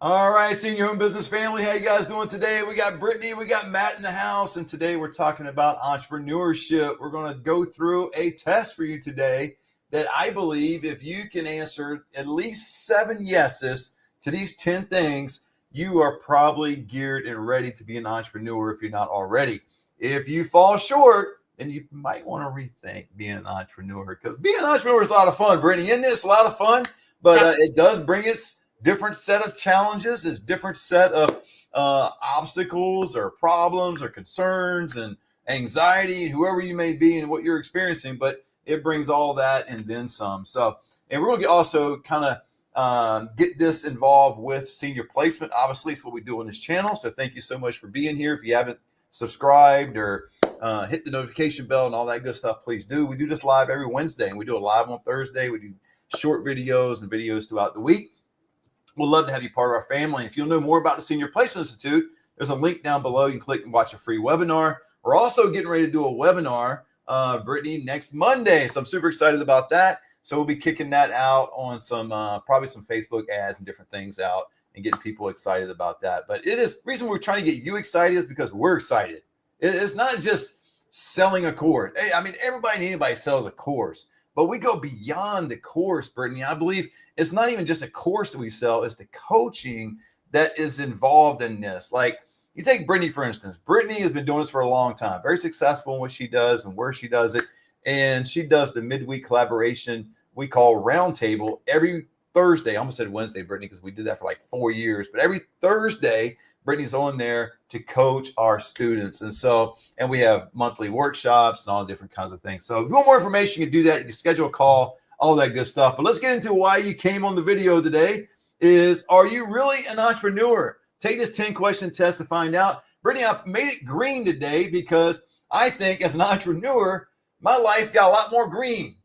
All right, Senior Home Business family, how you guys doing today? We got Brittany, we got Matt in the house, and today we're talking about entrepreneurship. We're going to go through a test for you today that I believe if you can answer at least 7 yeses to these 10 things, you are probably geared and ready to be an entrepreneur if you're not already. If you fall short, then you might want to rethink being an entrepreneur, because being an entrepreneur is a lot of fun, Brittany. Isn't it? It's a lot of fun, but it does bring its different set of challenges, is different set of obstacles or problems or concerns and anxiety, whoever you may be and what you're experiencing, but it brings all that and then some. So, and we're going to also kind of get this involved with senior placement. Obviously, it's what we do on this channel. So thank you so much for being here. If you haven't subscribed or hit the notification bell and all that good stuff, please do. We do this live every Wednesday, and we do it live on Thursday. We do short videos and videos throughout the week. We'd love to have you part of our family. If you'll know more about the Senior Placement Institute, there's a link down below. You can click and watch a free webinar. We're also getting ready to do a webinar, Brittany, next Monday. So I'm super excited about that. So we'll be kicking that out on some, probably some Facebook ads and different things out and getting people excited about that. But it is, the reason we're trying to get you excited is because we're excited. It's not just selling a course. Hey, I mean, everybody and anybody sells a course. But we go beyond the course, Brittany. I believe it's not even just a course that we sell, it's the coaching that is involved in this. Like, you take Brittany, for instance. Brittany has been doing this for a long time, very successful in what she does and where she does it. And she does the midweek collaboration we call Roundtable every Thursday. I almost said Wednesday, Brittany, because we did that for like 4 years. But every Thursday, Brittany's on there to coach our students. And so, and we have monthly workshops and all different kinds of things. So if you want more information, you can do that. You can schedule a call, all that good stuff. But let's get into why you came on the video today is, are you really an entrepreneur? Take this 10-question test to find out. Brittany, I've made it green today because I think as an entrepreneur, my life got a lot more green.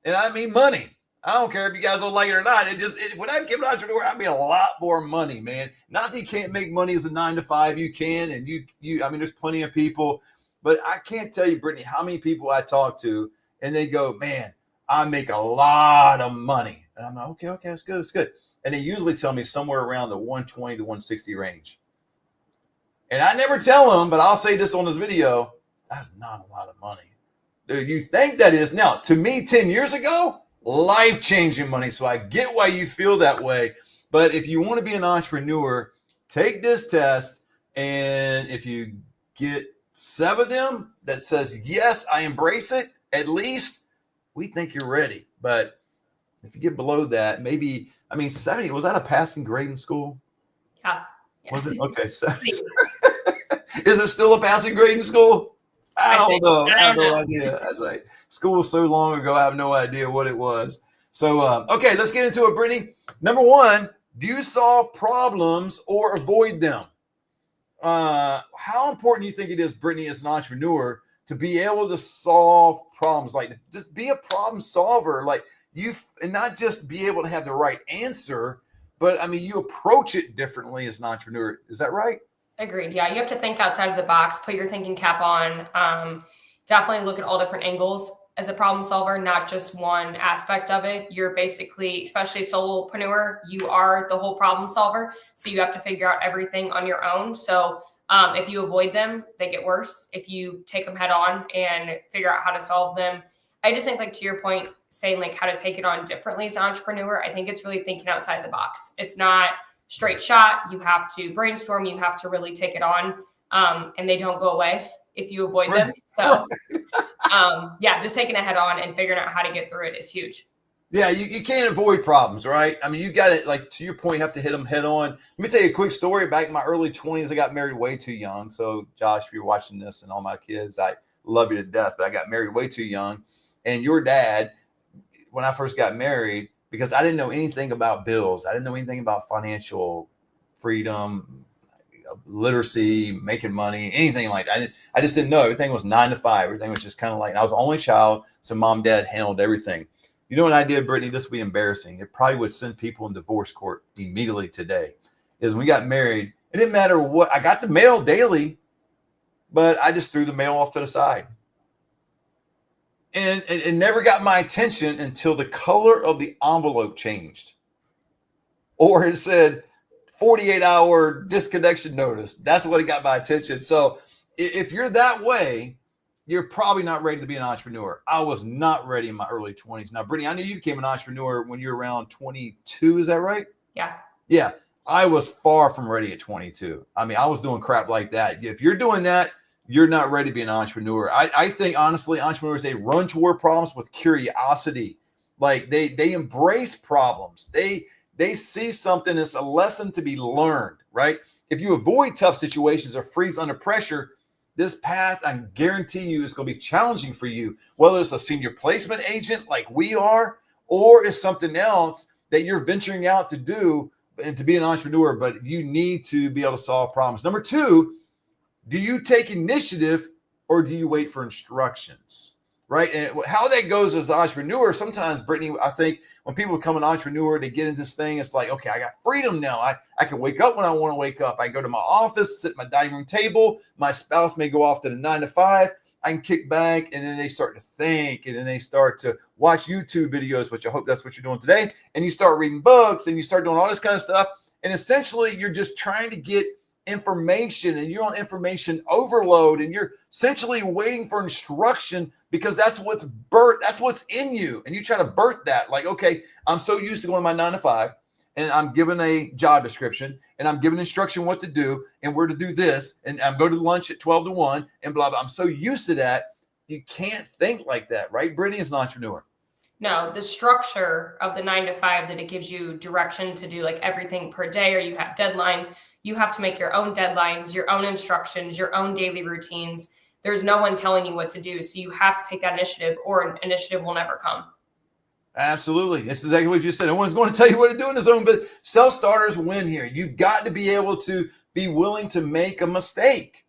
And I mean money. I don't care if you guys don't like it or not. When I became an entrepreneur, I made a lot more money, man. Not that you can't make money as a 9-to-5, you can. And I mean, there's plenty of people, but I can't tell you, Brittany, how many people I talk to and they go, man, I make a lot of money. And I'm like, okay, that's good. It's good. And they usually tell me somewhere around the 120 to 160 range. And I never tell them, but I'll say this on this video, that's not a lot of money. Dude, you think that is. Now, to me, 10 years ago, life-changing money. So I get why you feel that way. But if you want to be an entrepreneur, take this test. And if you get 7 of them that says, yes, I embrace it, at least we think you're ready. But if you get below that, maybe, I mean, 70, was that a passing grade in school? Yeah. Was it? Okay. 70. Is it still a passing grade in school? I don't know. I have no idea. I was like, school was so long ago, I have no idea what it was. So, okay, let's get into it, Brittany. Number 1, do you solve problems or avoid them? How important do you think it is, Brittany, as an entrepreneur, to be able to solve problems? Like, just be a problem solver. Like, and not just be able to have the right answer, but I mean, you approach it differently as an entrepreneur. Is that right? Agreed. Yeah, you have to think outside of the box, put your thinking cap on, definitely look at all different angles as a problem solver, not just one aspect of it. You're basically, especially a solopreneur, you are the whole problem solver. So you have to figure out everything on your own. So if you avoid them, they get worse. If you take them head on and figure out how to solve them, I just think, like, to your point, saying like how to take it on differently as an entrepreneur, I think it's really thinking outside the box. It's not straight shot. You have to brainstorm. You have to really take it on, and they don't go away if you avoid them. So, yeah, just taking it head on and figuring out how to get through it is huge. Yeah, you can't avoid problems, right? I mean, you got it. Like, to your point, you have to hit them head on. Let me tell you a quick story. Back in my early 20s, I got married way too young. So, Josh, if you're watching this and all my kids, I love you to death, but I got married way too young. And your dad, when I first got married, because I didn't know anything about bills. I didn't know anything about financial freedom, literacy, making money, anything like that. I just didn't know. Everything was 9 to 5. Everything was just kind of like, I was the only child. So mom, dad handled everything. You know what I did, Brittany? This would be embarrassing. It probably would send people in divorce court immediately today. Is when we got married, it didn't matter what. I got the mail daily, but I just threw the mail off to the side. And it never got my attention until the color of the envelope changed. Or it said 48-hour disconnection notice. That's what got my attention. So if you're that way, you're probably not ready to be an entrepreneur. I was not ready in my early 20s. Now, Brittney, I knew you became an entrepreneur when you were around 22. Is that right? Yeah. Yeah. I was far from ready at 22. I mean, I was doing crap like that. If you're doing that, you're not ready to be an entrepreneur. I think, honestly, entrepreneurs, they run toward problems with curiosity. Like they embrace problems. They see something as a lesson to be learned, right? If you avoid tough situations or freeze under pressure, this path, I guarantee you, is going to be challenging for you, whether it's a senior placement agent like we are, or it's something else that you're venturing out to do and to be an entrepreneur, but you need to be able to solve problems. Number two, do you take initiative or do you wait for instructions? Right. And how that goes as an entrepreneur, sometimes, Brittney, I think when people become an entrepreneur, they get into this thing. It's like, okay, I got freedom now. I can wake up when I want to wake up. I go to my office, sit at my dining room table. My spouse may go off to the 9 to 5. I can kick back, and then they start to think, and then they start to watch YouTube videos, which I hope that's what you're doing today. And you start reading books and you start doing all this kind of stuff. And essentially, you're just trying to get information, and you're on information overload, and you're essentially waiting for instruction because that's what's in you. And you try to birth that, like, okay, I'm so used to going to my 9 to 5, and I'm given a job description, and I'm given instruction what to do and where to do this, and I'm going to lunch at 12 to 1 and blah, blah. I'm so used to that. You can't think like that, right? Brittney is an entrepreneur. No, the structure of the 9 to 5, that it gives you direction to do like everything per day, or you have deadlines. You have to make your own deadlines, your own instructions, your own daily routines. There's no one telling you what to do. So you have to take that initiative, or an initiative will never come. Absolutely. That's exactly what you said. No one's going to tell you what to do in his own, but self-starters win here. You've got to be able to be willing to make a mistake.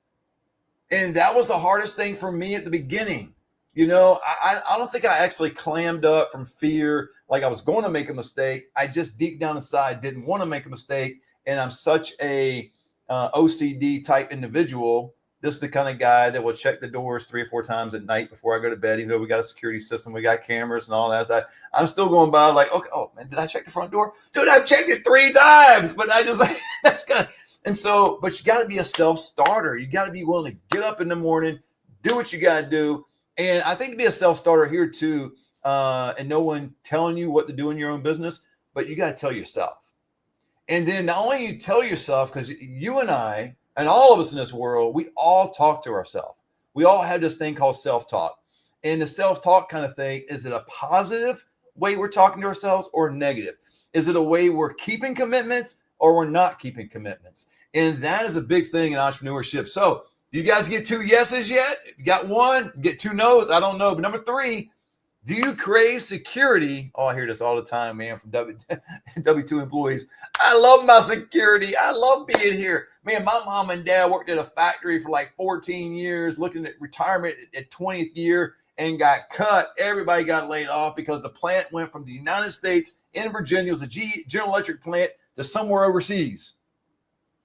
And that was the hardest thing for me at the beginning. You know, I don't think I actually clammed up from fear like I was going to make a mistake. I just deep down inside didn't want to make a mistake. And I'm such a OCD type individual. This is the kind of guy that will check the doors 3 or 4 times at night before I go to bed, even though we got a security system, we got cameras and all that. I'm still going by like, okay, oh man, did I check the front door? Dude, I've checked it 3 times, but I just like, that's kind of, and so, but you got to be a self-starter. You got to be willing to get up in the morning, do what you got to do. And I think to be a self-starter here too, and no one telling you what to do in your own business, but you got to tell yourself. And then not only you tell yourself, because you and I and all of us in this world, we all talk to ourselves. We all have this thing called self-talk. And the self-talk kind of thing, is it a positive way we're talking to ourselves or negative? Is it a way we're keeping commitments or we're not keeping commitments? And that is a big thing in entrepreneurship. So do you guys get 2 yeses yet? If you got 1, get 2 no's. I don't know. But number 3, do you crave security? Oh, I hear this all the time, man, from W-2 employees. I love my security. I love being here. Man, my mom and dad worked at a factory for like 14 years, looking at retirement at 20th year, and got cut. Everybody got laid off because the plant went from the United States in Virginia, it was a General Electric plant, to somewhere overseas.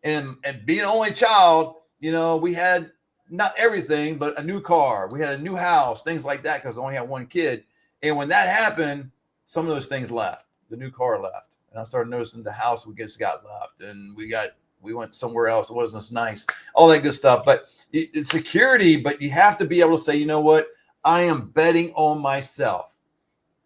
And being an only child, you know, we had not everything, but a new car. We had a new house, things like that, because I only had 1 kid. And when that happened, some of those things left. The new car left. And I started noticing the house we just got left. And we went somewhere else. It wasn't as nice. All that good stuff. But it's security, but you have to be able to say, you know what? I am betting on myself.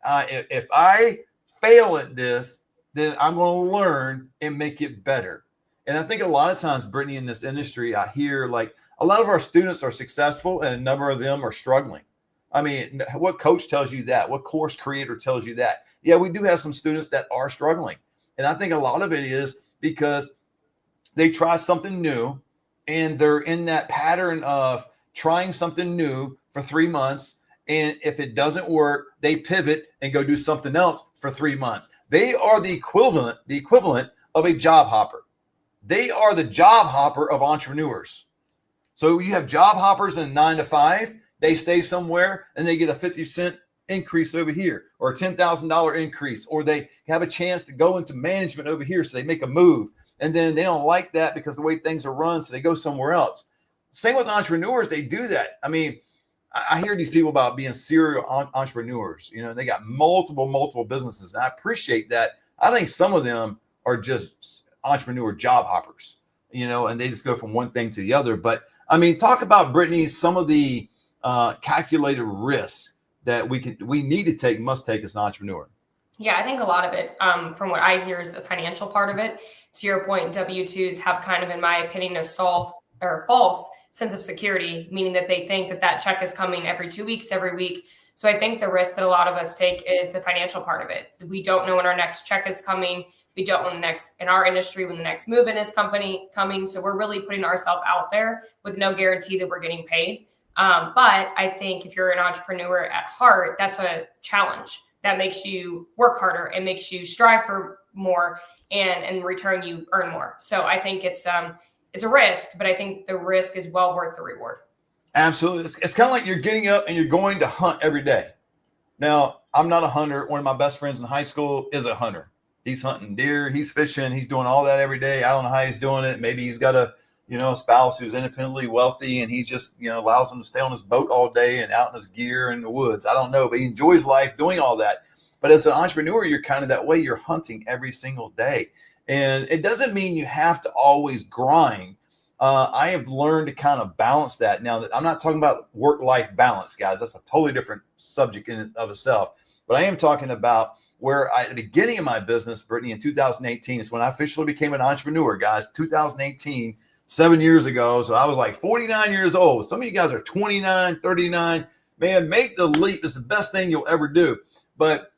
If I fail at this, then I'm going to learn and make it better. And I think a lot of times, Brittney, in this industry, I hear like a lot of our students are successful and a number of them are struggling. I mean, what coach tells you that? What course creator tells you that? Yeah, we do have some students that are struggling. And I think a lot of it is because they try something new and they're in that pattern of trying something new for 3 months. And if it doesn't work, they pivot and go do something else for 3 months. They are the equivalent of a job hopper. They are the job hopper of entrepreneurs. So you have job hoppers in 9 to 5. They stay somewhere and they get a 50-cent increase over here, or a $10,000 increase, or they have a chance to go into management over here. So they make a move, and then they don't like that because the way things are run. So they go somewhere else. Same with entrepreneurs. They do that. I mean, I hear these people about being serial entrepreneurs. You know, they got multiple businesses. And I appreciate that. I think some of them are just entrepreneur job hoppers, and they just go from one thing to the other. But I mean, talk about, Brittney, some of the calculated risks that we need to take, must take as an entrepreneur. Yeah, I think a lot of it, from what I hear, is the financial part of it. To your point, W-2s have kind of, in my opinion, a false sense of security, meaning that they think that check is coming every 2 weeks, every week. So I think the risk that a lot of us take is the financial part of it. We don't know when our next check is coming. We don't know in our industry, when the next move-in is coming. So we're really putting ourselves out there with no guarantee that we're getting paid. But I think if you're an entrepreneur at heart, that's a challenge that makes you work harder and makes you strive for more, and in return you earn more. So I think it's a risk, but I think the risk is well worth the reward. Absolutely. It's kind of like you're getting up and you're going to hunt every day. Now, I'm not a hunter. One of my best friends in high school is a hunter. He's hunting deer, he's fishing, he's doing all that every day. I don't know how he's doing it. Maybe he's got a spouse who's independently wealthy, and he just, allows him to stay on his boat all day and out in his gear in the woods. I don't know, but he enjoys life doing all that. But as an entrepreneur, you're kind of that way. You're hunting every single day. And it doesn't mean you have to always grind. I have learned to kind of balance that. Now, that I'm not talking about work-life balance, guys. That's a totally different subject in and of itself. But I am talking about where at the beginning of my business, Brittney, in 2018, is when I officially became an entrepreneur, guys. 2018, 7 years ago. So I was like 49 years old. Some of you guys are 29, 39. Man, make the leap. It's the best thing you'll ever do. But,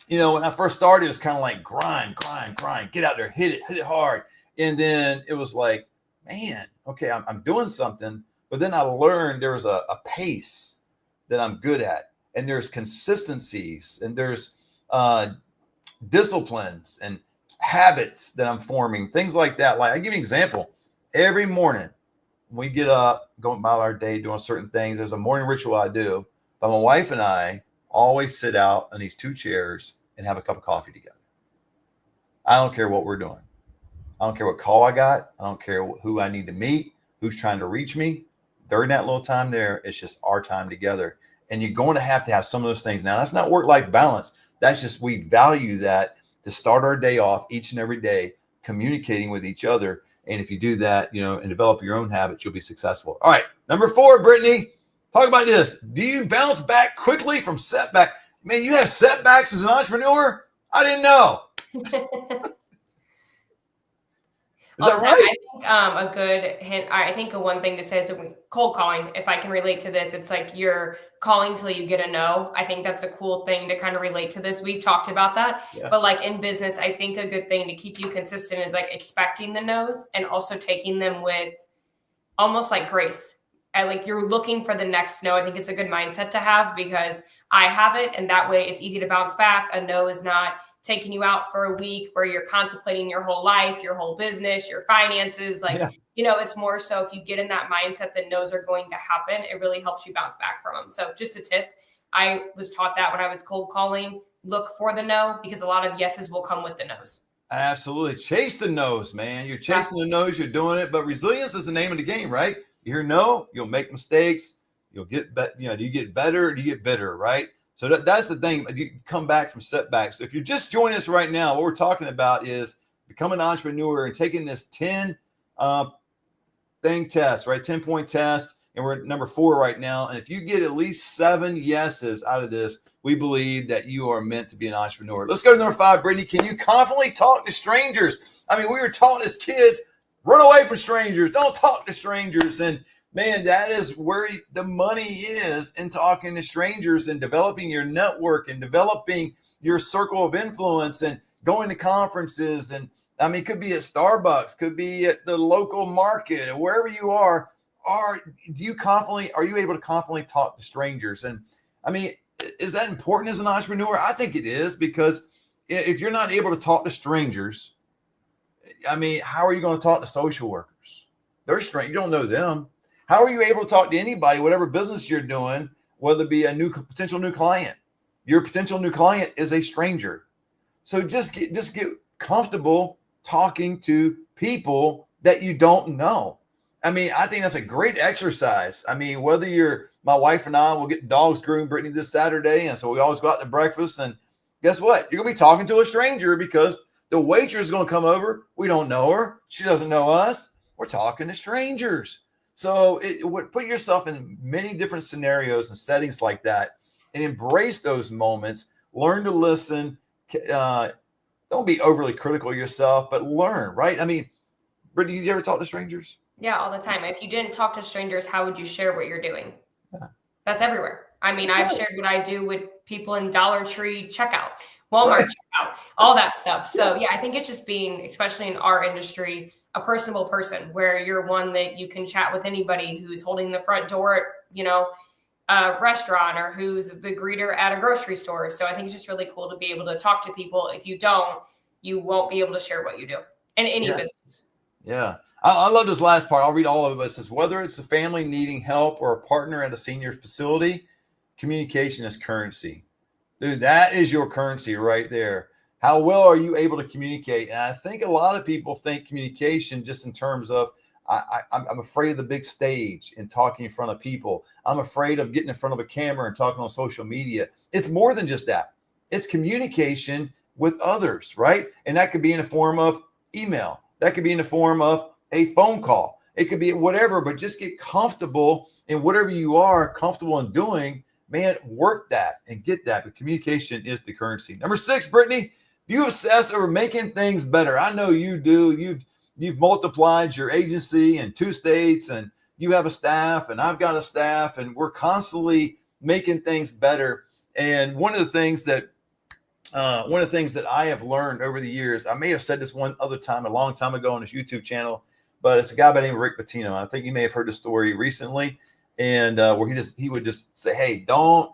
when I first started, it was kind of like grind, get out there, hit it hard. And then it was like, man, okay, I'm doing something. But then I learned there was a pace that I'm good at. And there's consistencies, and there's disciplines and habits that I'm forming, things like that. Like, I give you an example. Every morning when we get up, going about our day, doing certain things, there's a morning ritual I do. But my wife and I always sit out on these 2 chairs and have a cup of coffee together. I don't care what we're doing. I don't care what call I got. I don't care who I need to meet, who's trying to reach me. During that little time there, it's just our time together. And you're going to have some of those things. Now, that's not work-life balance. That's just, we value that to start our day off each and every day, communicating with each other. And if you do that, and develop your own habits, you'll be successful. All right. Number 4, Brittney, talk about this. Do you bounce back quickly from setback? Man, you have setbacks as an entrepreneur? I didn't know. Is that right? I think a good hint, I think one thing to say is cold calling. If I can relate to this, it's like you're calling till you get a no. I think that's a cool thing to kind of relate to this. We've talked about that, but like in business, I think a good thing to keep you consistent is like expecting the no's and also taking them with almost like grace. Like you're looking for the next no. I think it's a good mindset to have, because I have it, and that way it's easy to bounce back. A no is not taking you out for a week where you're contemplating your whole life, your whole business, your finances. It's more so if you get in that mindset that no's are going to happen, it really helps you bounce back from them. So just a tip, I was taught that when I was cold calling, look for the no, because a lot of yeses will come with the no's. Absolutely. Chase the no's, man. You're chasing the no's, you're doing it. But resilience is the name of the game, right? You hear no, you'll make mistakes. You'll get better. Do you get better or do you get bitter, right? So that's the thing. You come back from setbacks. So if you're just joining us right now, what we're talking about is becoming an entrepreneur and taking this 10 thing test, right? 10-point test. And we're at number 4 right now. And if you get at least 7 yeses out of this, we believe that you are meant to be an entrepreneur. Let's go to number 5, Brittney. Can you confidently talk to strangers? I mean, we were taught as kids, run away from strangers. Don't talk to strangers. And man, that is where the money is, in talking to strangers and developing your network and developing your circle of influence and going to conferences. And I mean, it could be at Starbucks, could be at the local market, or wherever you are. Are you able to confidently talk to strangers? And I mean, is that important as an entrepreneur? I think it is, because if you're not able to talk to strangers, I mean, how are you going to talk to social workers? They're strange. You don't know them. How are you able to talk to anybody, whatever business you're doing, whether it be a potential new client? Your potential new client is a stranger. So just get comfortable talking to people that you don't know. I mean, I think that's a great exercise. I mean, my wife and I will get dogs groomed, Brittney, this Saturday. And so we always go out to breakfast, and guess what? You're going to be talking to a stranger, because The waitress is going to come over. We don't know her. She doesn't know us. We're talking to strangers. So put yourself in many different scenarios and settings like that and embrace those moments. Learn to listen. Don't be overly critical of yourself, but learn, right? I mean, Brittney, you ever talk to strangers? Yeah, all the time. If you didn't talk to strangers, how would you share what you're doing? Yeah. That's everywhere. I mean, I've shared what I do with people in Dollar Tree checkout, Walmart checkout, all that stuff. So yeah, I think it's just being, especially in our industry, a personable person where you're one that you can chat with anybody who's holding the front door at, a restaurant or who's the greeter at a grocery store. So I think it's just really cool to be able to talk to people. If you don't, you won't be able to share what you do in any business. Yeah. I love this last part. I'll read all of it. It says, whether it's a family needing help or a partner at a senior facility, communication is currency. Dude, that is your currency right there. How well are you able to communicate? And I think a lot of people think communication just in terms of, I'm afraid of the big stage and talking in front of people. I'm afraid of getting in front of a camera and talking on social media. It's more than just that. It's communication with others, right? And that could be in the form of email. That could be in the form of a phone call. It could be whatever, but just get comfortable in whatever you are comfortable in doing, man, work that and get that. But communication is the currency. Number 6, Brittney, do you obsess over making things better? I know you do. You've multiplied your agency in 2 states and you have a staff and I've got a staff and we're constantly making things better. And one of the things that I have learned over the years, I may have said this one other time, a long time ago on this YouTube channel, but it's a guy by the name of Rick Pitino. I think you may have heard the story recently, and where he would just say, hey, don't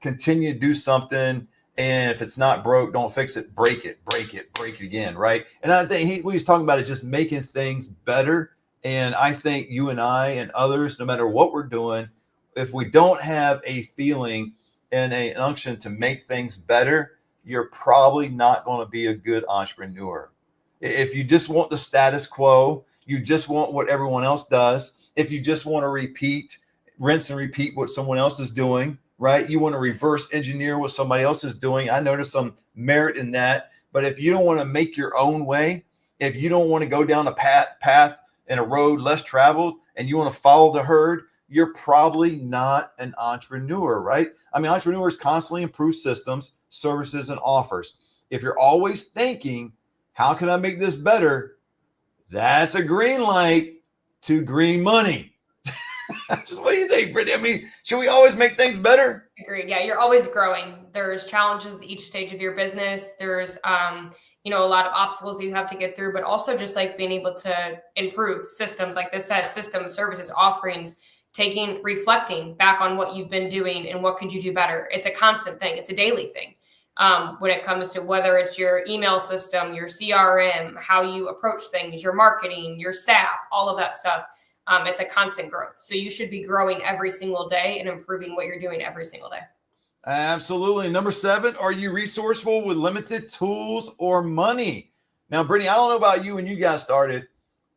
continue to do something. And if it's not broke, don't fix it, break it again. Right. And I think what he's talking about is just making things better. And I think you and I and others, no matter what we're doing, if we don't have a feeling and an unction to make things better, you're probably not going to be a good entrepreneur. If you just want the status quo, you just want what everyone else does. If you just want to rinse and repeat what someone else is doing, right? You want to reverse engineer what somebody else is doing. I notice some merit in that. But if you don't want to make your own way, if you don't want to go down a path and a road less traveled, and you want to follow the herd, you're probably not an entrepreneur, right? I mean, entrepreneurs constantly improve systems, services, and offers. If you're always thinking, how can I make this better? That's a green light to green money. Just what do you think, Brittney? I mean, should we always make things better? Agreed. Yeah, you're always growing. There's challenges at each stage of your business. There's, a lot of obstacles you have to get through, but also just like being able to improve systems like this says, systems, services, offerings, reflecting back on what you've been doing and what could you do better. It's a constant thing. It's a daily thing. When it comes to whether it's your email system, your CRM, how you approach things, your marketing, your staff, all of that stuff. It's a constant growth. So you should be growing every single day and improving what you're doing every single day. Absolutely. Number 7, are you resourceful with limited tools or money? Now, Brittney, I don't know about you when you guys started.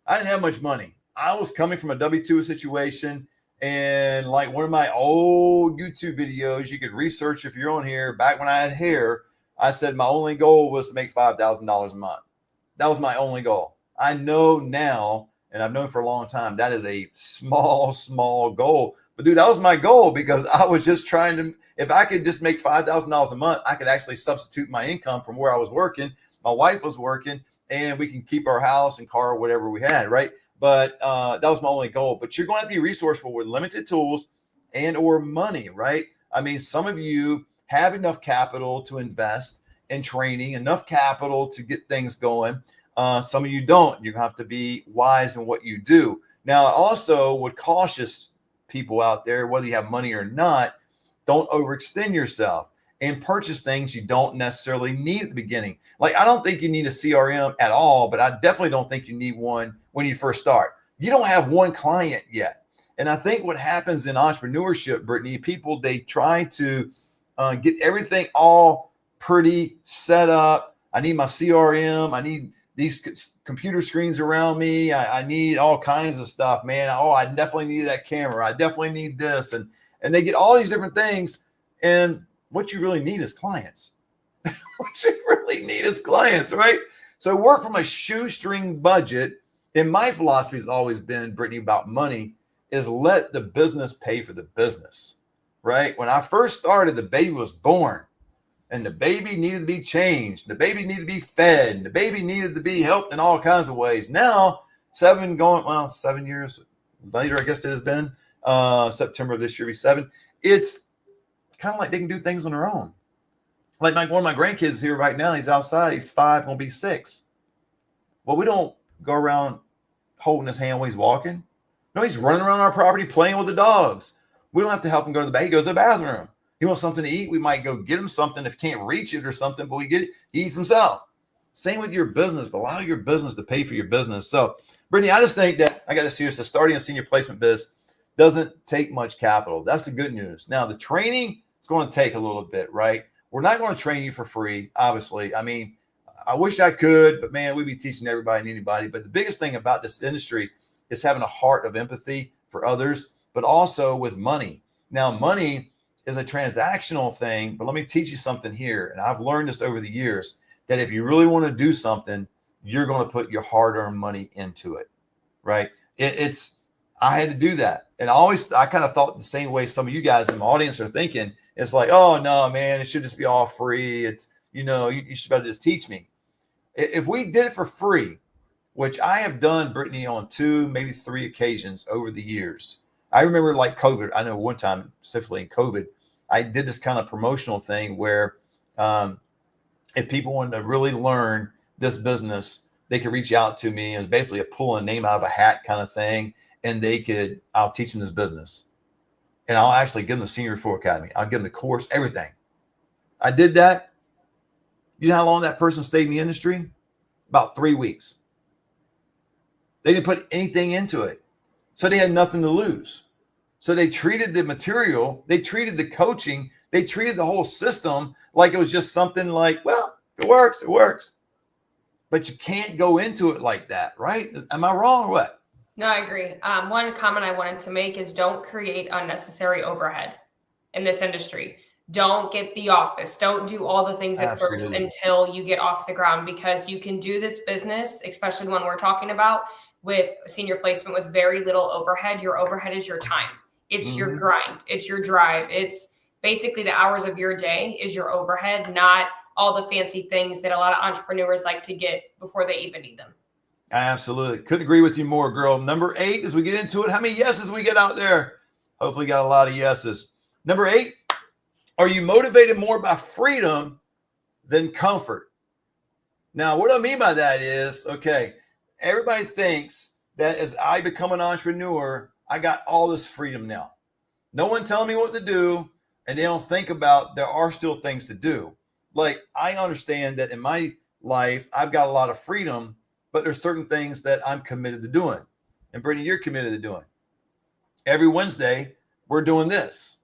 I didn't have much money. I was coming from a W-2 situation. And like one of my old YouTube videos, you could research if you're on here, back when I had hair, I said my only goal was to make $5,000 a month. That was my only goal. I know now, and I've known for a long time, that is a small goal. But dude, that was my goal because I was just trying to, if I could just make $5,000 a month, I could actually substitute my income from where I was working. My wife was working and we can keep our house and car or whatever we had, right? But that was my only goal. But you're going to have to be resourceful with limited tools and or money, right? I mean, some of you have enough capital to invest in training, enough capital to get things going. Some of you don't. You have to be wise in what you do. Now, I also would cautious people out there, whether you have money or not, don't overextend yourself and purchase things you don't necessarily need at the beginning. Like, I don't think you need a CRM at all, but I definitely don't think you need one when you first start. You don't have one client yet. And I think what happens in entrepreneurship, Brittney, people, they try to get everything all pretty set up. I need my CRM. I need these computer screens around me. I need all kinds of stuff, man. Oh, I definitely need that camera. I definitely need this. And they get all these different things. And what you really need is clients. What you really need is clients, right? So work from a shoestring budget. And my philosophy has always been, Brittney, about money is let the business pay for the business, right? When I first started, the baby was born and the baby needed to be changed. The baby needed to be fed. And the baby needed to be helped in all kinds of ways. Now, 7 years later, I guess it has been September of this year, be 7. It's kind of like they can do things on their own. Like one of my grandkids is here right now. He's outside. He's 5, gonna be 6. Well, we don't go around holding his hand while he's walking. No, he's running around our property playing with the dogs. We don't have to help him go to the bathroom. He goes to the bathroom. He wants something to eat. We might go get him something if he can't reach it or something, but we get it. He eats himself. Same with your business, but allow your business to pay for your business. So, Brittney, I just think that I got to see this. Starting a senior placement biz doesn't take much capital. That's the good news. Now, the training is going to take a little bit, right? We're not going to train you for free, obviously. I mean, I wish I could, but man, we'd be teaching everybody and anybody. But the biggest thing about this industry is having a heart of empathy for others, but also with money. Now, money is a transactional thing, but let me teach you something here. And I've learned this over the years, that if you really want to do something, you're going to put your hard-earned money into it, right? I had to do that. And I kind of thought the same way some of you guys in my audience are thinking. It's like, oh, no, man, it should just be all free. It's, you should better just teach me. If we did it for free, which I have done, Brittney, on 2, maybe 3 occasions over the years. I remember like COVID. I know one time, specifically in COVID, I did this kind of promotional thing where if people wanted to really learn this business, they could reach out to me. It was basically a pull a name out of a hat kind of thing. And I'll teach them this business. And I'll actually give them the Senior Referral Academy. I'll give them the course, everything. I did that. You know how long that person stayed in the industry? About 3 weeks. They didn't put anything into it. So they had nothing to lose. So they treated the material, they treated the coaching, they treated the whole system like it was just something like, well, it works, it works. But you can't go into it like that, right? Am I wrong or what? No, I agree. One comment I wanted to make is don't create unnecessary overhead in this industry. Don't get the office. Don't do all the things at first until you get off the ground, because you can do this business, especially the one we're talking about, with senior placement with very little overhead. Your overhead is your time. It's your grind. It's your drive. It's basically the hours of your day is your overhead, not all the fancy things that a lot of entrepreneurs like to get before they even need them. I absolutely couldn't agree with you more, girl. Number 8, as we get into it, how many yeses we get out there? Hopefully got a lot of yeses. Number 8, are you motivated more by freedom than comfort? Now, what I mean by that is, okay, everybody thinks that as I become an entrepreneur, I got all this freedom now. No one telling me what to do, and they don't think about there are still things to do. Like, I understand that in my life, I've got a lot of freedom, but there's certain things that I'm committed to doing. And Brittney, you're committed to doing. Every Wednesday, we're doing this.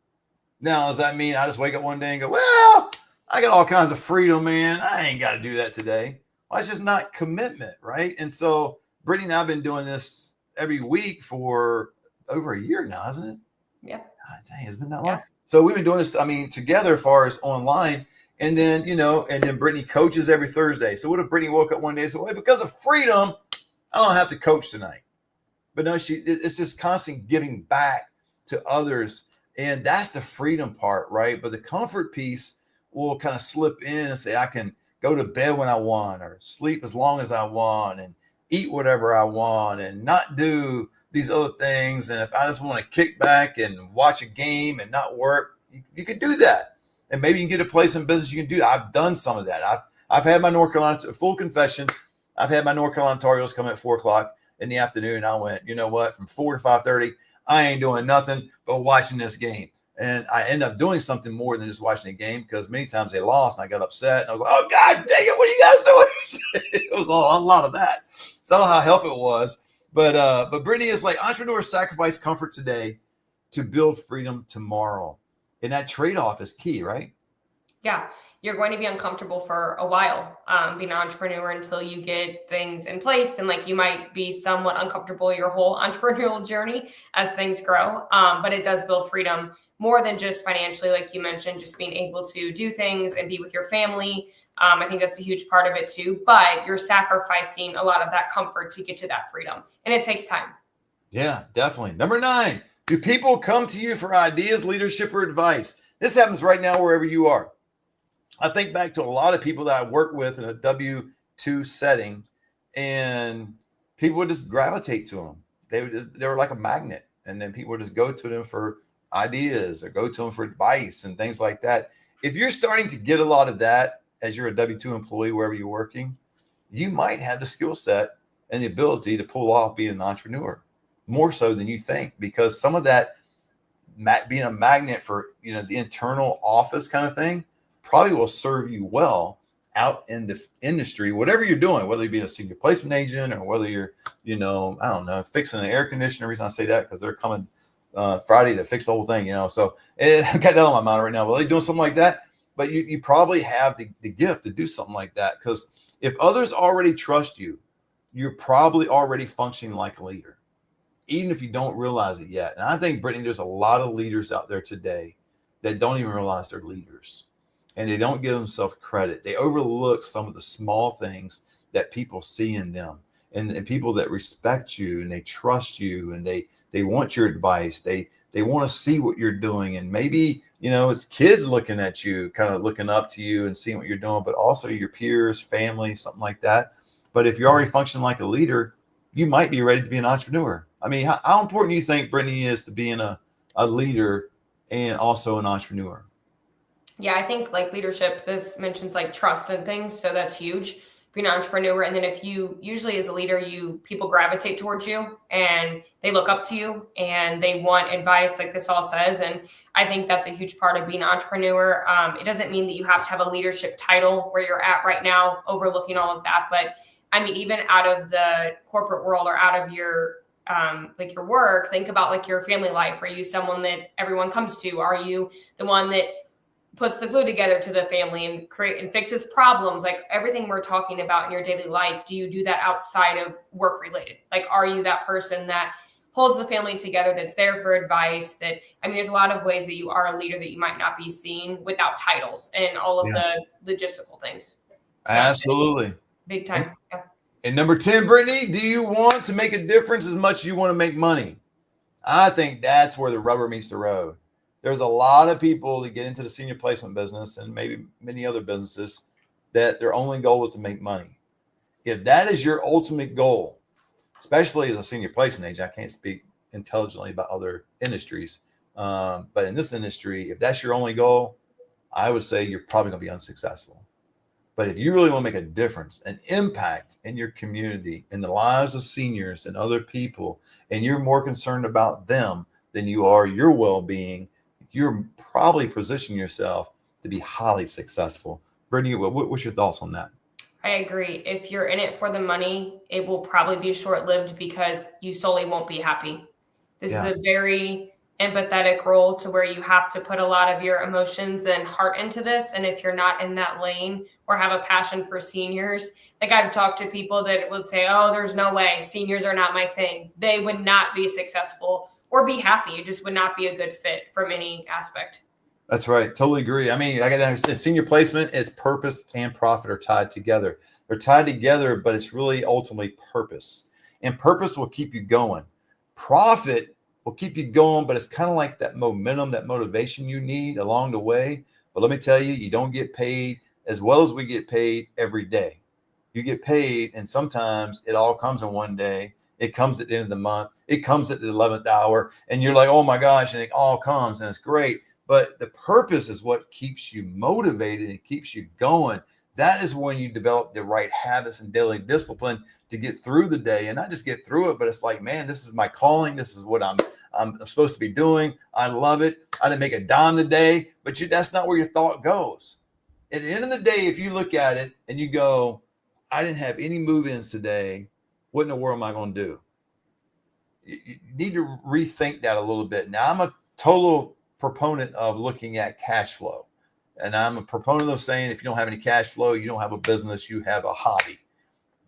Now, does that mean I just wake up one day and go, well, I got all kinds of freedom, man. I ain't got to do that today. Well, it's just not commitment, right? And so Brittney and I have been doing this every week for over a year now, hasn't it? Yeah. God, dang, it's been that long. So we've been doing this, together as far as online. And then, and then Brittney coaches every Thursday. So what if Brittney woke up one day and said, well, because of freedom, I don't have to coach tonight. But no, it's just constant giving back to others. And that's the freedom part, right? But the comfort piece will kind of slip in and say, I can go to bed when I want, or sleep as long as I want, and eat whatever I want, and not do these other things. And if I just want to kick back and watch a game and not work, you can do that. And maybe you can get a place in business. You can do that. I've done some of that. I've had my North Carolina, full confession, I've had my North Carolina Tar Heels come at 4:00 in the afternoon. I went, you know what, from 4 to 5:30, I ain't doing nothing but watching this game. And I ended up doing something more than just watching a game, because many times they lost and I got upset. And I was like, oh, God dang it, what are you guys doing? It was a lot of that. So I don't know how healthy it was. But Brittney is like, entrepreneurs sacrifice comfort today to build freedom tomorrow. And that trade-off is key, right? Yeah. You're going to be uncomfortable for a while being an entrepreneur until you get things in place. And like, you might be somewhat uncomfortable your whole entrepreneurial journey as things grow. But it does build freedom more than just financially, like you mentioned, just being able to do things and be with your family I think that's a huge part of it too, but you're sacrificing a lot of that comfort to get to that freedom, and it takes time. Yeah, definitely. Number 9, do people come to you for ideas, leadership, or advice? This happens right now wherever you are. I think back to a lot of people that I work with in a W-2 setting, and people would just gravitate to them. They were like a magnet, and then people would just go to them for ideas or go to them for advice and things like that. If you're starting to get a lot of that as you're a W-2 employee, wherever you're working, you might have the skill set and the ability to pull off being an entrepreneur more so than you think, because some of that being a magnet for, the internal office kind of thing probably will serve you well out in the industry, whatever you're doing, whether you be a senior placement agent or whether you're, I don't know, fixing an air conditioner. The reason I say that, because they're coming Friday to fix the whole thing, so I got that on my mind right now. Well, they're doing something like that, but you probably have the gift to do something like that, because if others already trust you, you're probably already functioning like a leader, even if you don't realize it yet. And I think, Brittney, there's a lot of leaders out there today that don't even realize they're leaders, and they don't give themselves credit. They overlook some of the small things that people see in them, and people that respect you and they trust you, and they want your advice. They want to see what you're doing. And maybe, it's kids looking at you, kind of looking up to you and seeing what you're doing, but also your peers, family, something like that. But if you're already functioning like a leader, you might be ready to be an entrepreneur. I mean, how important do you think, Brittney, is to being a leader and also an entrepreneur? Yeah, I think like leadership, this mentions like trust and things. So that's huge. Being an entrepreneur. And then if you usually as a leader, people gravitate towards you and they look up to you and they want advice, like this all says. And I think that's a huge part of being an entrepreneur. It doesn't mean that you have to have a leadership title where you're at right now, overlooking all of that. But I mean, even out of the corporate world or out of your like your work, think about like your family life. Are you someone that everyone comes to? Are you the one that puts the glue together to the family and create and fixes problems? Like everything we're talking about in your daily life, do you do that outside of work related? Like, are you that person that holds the family together, that's there for advice? There's a lot of ways that you are a leader that you might not be seen without titles and all of the logistical things. So, absolutely. Big time. Yeah. And number 10, Brittney, do you want to make a difference as much as you want to make money? I think that's where the rubber meets the road. There's a lot of people that get into the senior placement business and maybe many other businesses that their only goal is to make money. If that is your ultimate goal, especially as a senior placement agent, I can't speak intelligently about other industries, but in this industry, if that's your only goal, I would say you're probably going to be unsuccessful. But if you really want to make a difference, an impact in your community, in the lives of seniors and other people, and you're more concerned about them than you are your well-being, you're probably positioning yourself to be highly successful. Brittney, what's your thoughts on that? I agree. If you're in it for the money, it will probably be short-lived because you solely won't be happy. This is a very empathetic role to where you have to put a lot of your emotions and heart into this. And if you're not in that lane or have a passion for seniors, like I've talked to people that would say, oh, there's no way, seniors are not my thing. They would not be successful or be happy. It just would not be a good fit from any aspect. That's right. Totally agree. I mean, I got to understand, senior placement is purpose and profit are tied together. They're tied together, but it's really ultimately purpose. And purpose will keep you going. Profit will keep you going, but it's kind of like that momentum, that motivation you need along the way. But let me tell you, you don't get paid as well as we get paid every day. You get paid, and sometimes it all comes in one day. It comes at the end of the month. It comes at the 11th hour, and you're like, oh my gosh, and it all comes, and it's great. But the purpose is what keeps you motivated and keeps you going. That is when you develop the right habits and daily discipline to get through the day, and not just get through it, but it's like, man, this is my calling. This is what I'm supposed to be doing. I love it. I didn't make a dime today, but that's not where your thought goes. At the end of the day, if you look at it and you go, I didn't have any move-ins today, what in the world am I going to do? You need to rethink that a little bit. Now, I'm a total proponent of looking at cash flow. And I'm a proponent of saying, if you don't have any cash flow, you don't have a business, you have a hobby.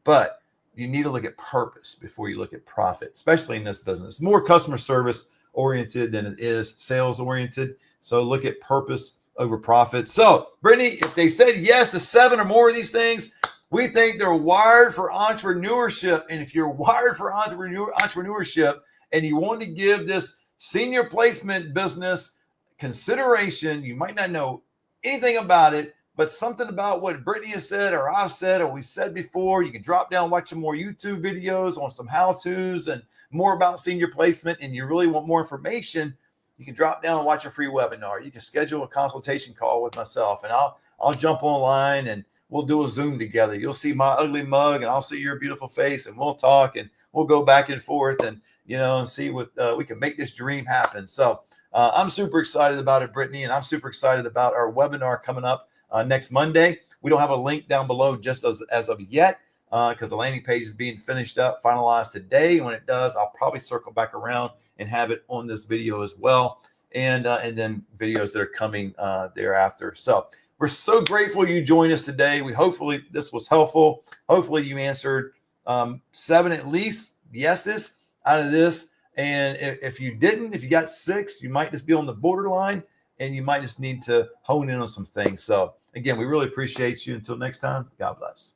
But you need to look at purpose before you look at profit, especially in this business. It's more customer service oriented than it is sales oriented. So look at purpose over profit. So, Brittney, if they said yes to 7 or more of these things, we think they're wired for entrepreneurship. And if you're wired for entrepreneurship and you want to give this senior placement business consideration, you might not know anything about it, but something about what Brittney has said or I've said or we've said before, you can drop down, watch some more YouTube videos on some how-tos and more about senior placement, and you really want more information, you can drop down and watch a free webinar. You can schedule a consultation call with myself, and I'll jump online and we'll do a Zoom together. You'll see my ugly mug and I'll see your beautiful face, and we'll talk and we'll go back and forth and, and see what we can make this dream happen. So I'm super excited about it, Brittney, and I'm super excited about our webinar coming up next Monday. We don't have a link down below just as of yet because the landing page is being finished up, finalized today. When it does, I'll probably circle back around and have it on this video as well, and then videos that are coming thereafter. So we're so grateful you joined us today. Hopefully this was helpful. Hopefully you answered 7 at least yeses out of this. And if you didn't, if you got 6, you might just be on the borderline and you might just need to hone in on some things. So again, we really appreciate you. Until next time, God bless.